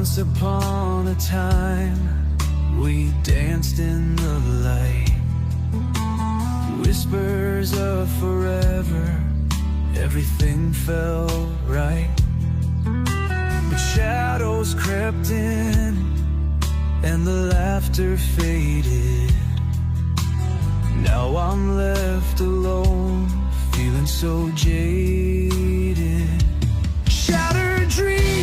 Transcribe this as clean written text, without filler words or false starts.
Once upon a time, we danced in the light. Whispers of forever, everything felt right. But shadows crept in, and the laughter faded. Now I'm left alone, feeling so jaded. Shattered dreams